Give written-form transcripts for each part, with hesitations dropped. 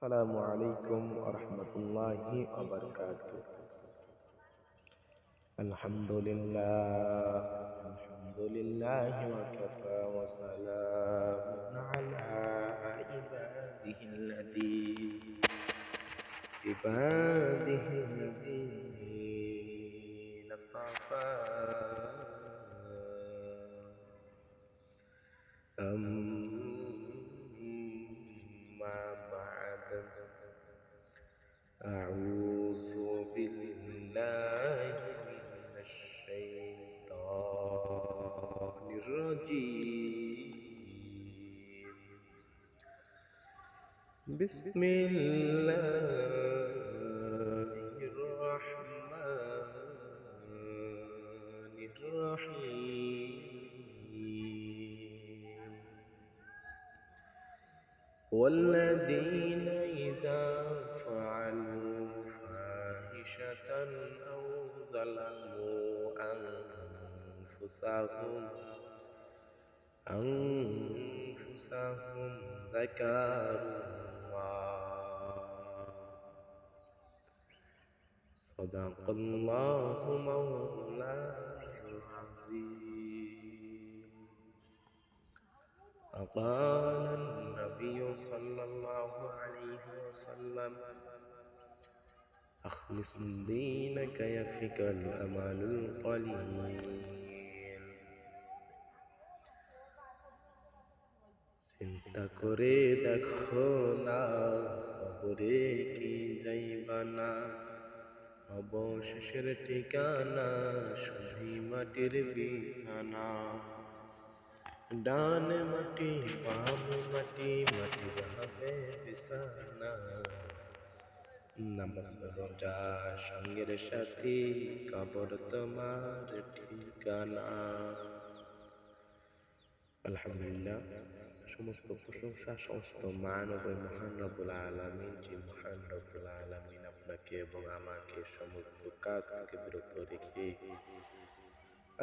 السلام عليكم ورحمة الله وبركاته. الحمد لله وكفى وسلام على عباده الذين اصطفى. أما بعد، أعوذ بالله من الشيطان الرجيم. بسم الله الرحمن الرحيم. والذين إذا فعلوا فاحشة أو ظلموا أنفسهم ذكروا الله. صدق الله مولانا العظيم. وقال النبي صلى الله عليه وسلم: أخلص دينك يكفك الأمل القليل। চিন্তা করে দেখো না, কবরে কি যাইবা না, অবশেষের ঠিকানা শুধুই মাটির বিছানা। ডান মাটি বাম মাটি, মাটির হবে বিছানা। নামাজ রোজা সঙ্গের সাথী, কবর তোমার ঠিকানা। আলহামদুলিল্লাহ, সমস্ত প্রশংসা সমস্ত মান ওই মহান রব্বুল আলামিন, যে মহান রব্বুল আলামিন আপনাকে এবং আমাকে সমস্ত কাজ থেকে বিরত রেখে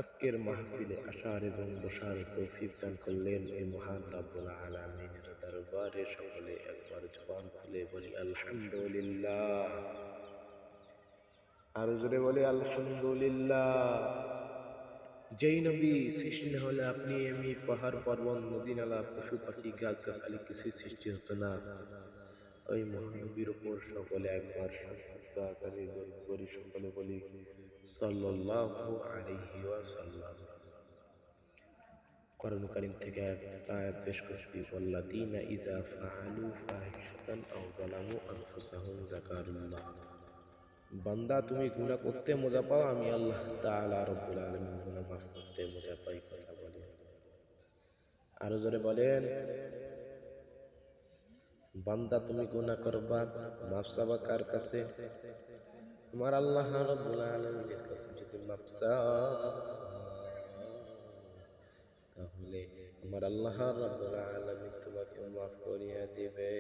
আজকের মাহফিলে আসার এবং বসার তৌফিক দান করলেন। এই মহান রব্বুল আলামিনের দরবারে সকলে একবার জবান খুলে বলি আলহামদুলিল্লাহ। আরো জোরে বলি আলহামদুলিল্লাহ। যেই নবী সৃষ্টি না হলে আপনি আমি পাহাড় পর্বত নদী নালা পশু পাখি গাছ গাছালি কিছুই সৃষ্টি হতো না। ওই মহানবীর উপর সকলে একবার সংক্ষিপ্ত আকারে দরুদ পড়ি, সকলে বলি সাল্লাল্লাহু আলাইহি ওয়াসাল্লাম। কোরআন কারীম থেকে আয়াত পেশ করছি, ওয়াল্লাযীনা ইযা ফাআলু ফাহিশাতান আও যালামু আনফুসাহুম যাকারুল্লাহ। বান্দা, তুমি গুনাহ করতে মজা পাও, আমি আল্লাহ তাআলা রব্বুল আলামিন গুনাহ মাফ করতে মজা পাই। কথা বলেন, আরো জোরে বলেন। বান্দা, তুমি গুনাহ করবা, মাফ চাবা কার কাছে? তোমার আল্লাহ রব্বুল আলামিনের কাছে যদি মাফ চাও, তাহলে আমার আল্লাহ রব্বুল আলামিন তোমাকে মাফ করিয়া দিবে।